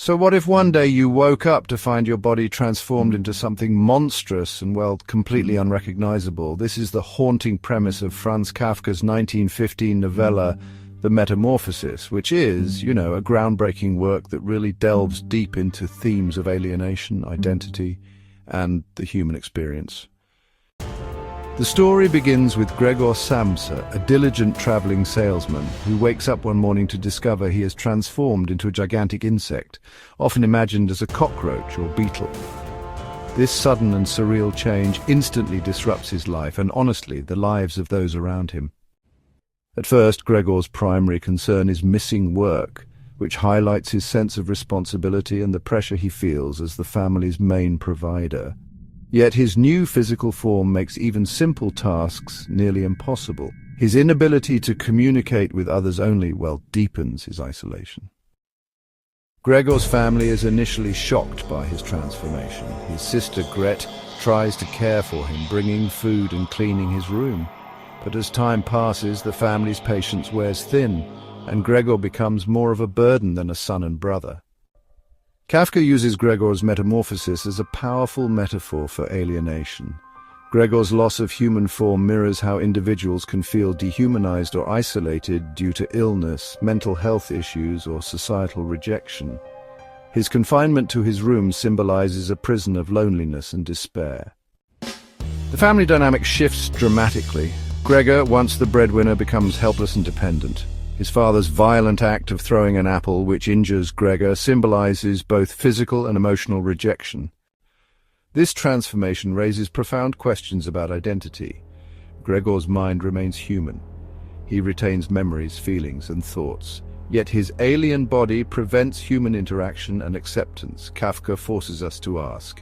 So what if one day you woke up to find your body transformed into something monstrous and, well, completely unrecognizable? This is the haunting premise of Franz Kafka's 1915 novella, The Metamorphosis, which is, a groundbreaking work that really delves deep into themes of alienation, identity, and the human experience. The story begins with Gregor Samsa, a diligent traveling salesman who wakes up one morning to discover he has transformed into a gigantic insect, often imagined as a cockroach or beetle. This sudden and surreal change instantly disrupts his life and, honestly, the lives of those around him. At first, Gregor's primary concern is missing work, which highlights his sense of responsibility and the pressure he feels as the family's main provider. Yet his new physical form makes even simple tasks nearly impossible. His inability to communicate with others only, deepens his isolation. Gregor's family is initially shocked by his transformation. His sister Gret tries to care for him, bringing food and cleaning his room. But as time passes, the family's patience wears thin, and Gregor becomes more of a burden than a son and brother. Kafka uses Gregor's metamorphosis as a powerful metaphor for alienation. Gregor's loss of human form mirrors how individuals can feel dehumanized or isolated due to illness, mental health issues, or societal rejection. His confinement to his room symbolizes a prison of loneliness and despair. The family dynamic shifts dramatically. Gregor, once the breadwinner, becomes helpless and dependent. His father's violent act of throwing an apple, which injures Gregor, symbolizes both physical and emotional rejection. This transformation raises profound questions about identity. Gregor's mind remains human. He retains memories, feelings, and thoughts. Yet his alien body prevents human interaction and acceptance. Kafka forces us to ask,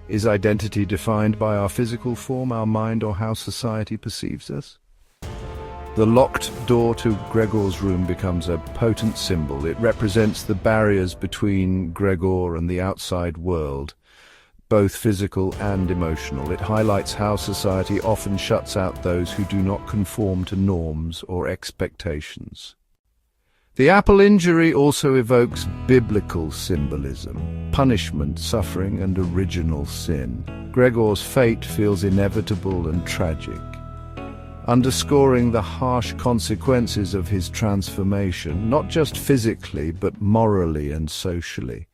is identity defined by our physical form, our mind, or how society perceives us? The locked door to Gregor's room becomes a potent symbol. It represents the barriers between Gregor and the outside world, both physical and emotional. It highlights how society often shuts out those who do not conform to norms or expectations. The apple injury also evokes biblical symbolism: punishment, suffering, and original sin. Gregor's fate feels inevitable and tragic, underscoring the harsh consequences of his transformation, not just physically, but morally and socially.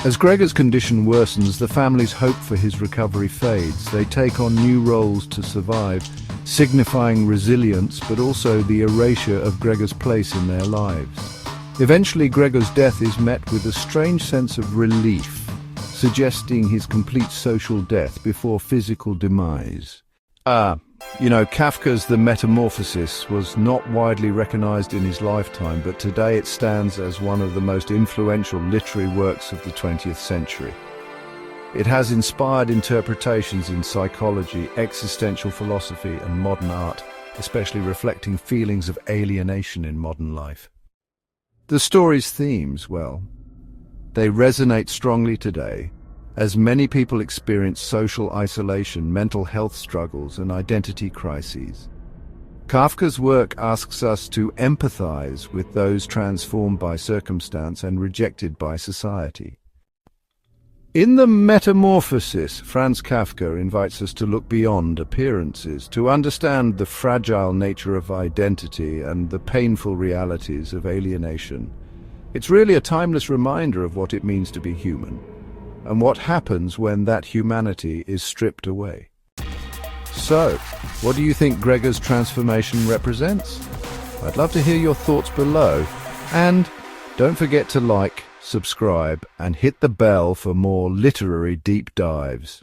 As Gregor's condition worsens, the family's hope for his recovery fades. They take on new roles to survive, signifying resilience, but also the erasure of Gregor's place in their lives. Eventually, Gregor's death is met with a strange sense of relief, suggesting his complete social death before physical demise. Kafka's The Metamorphosis was not widely recognized in his lifetime, but today it stands as one of the most influential literary works of the 20th century. It has inspired interpretations in psychology, existential philosophy, and modern art, especially reflecting feelings of alienation in modern life. The story's themes, they resonate strongly today, as many people experience social isolation, mental health struggles, and identity crises. Kafka's work asks us to empathize with those transformed by circumstance and rejected by society. In The Metamorphosis, Franz Kafka invites us to look beyond appearances, to understand the fragile nature of identity and the painful realities of alienation. It's really a timeless reminder of what it means to be human, and what happens when that humanity is stripped away. So, what do you think Gregor's transformation represents? I'd love to hear your thoughts below, and don't forget to like, subscribe, and hit the bell for more literary deep dives.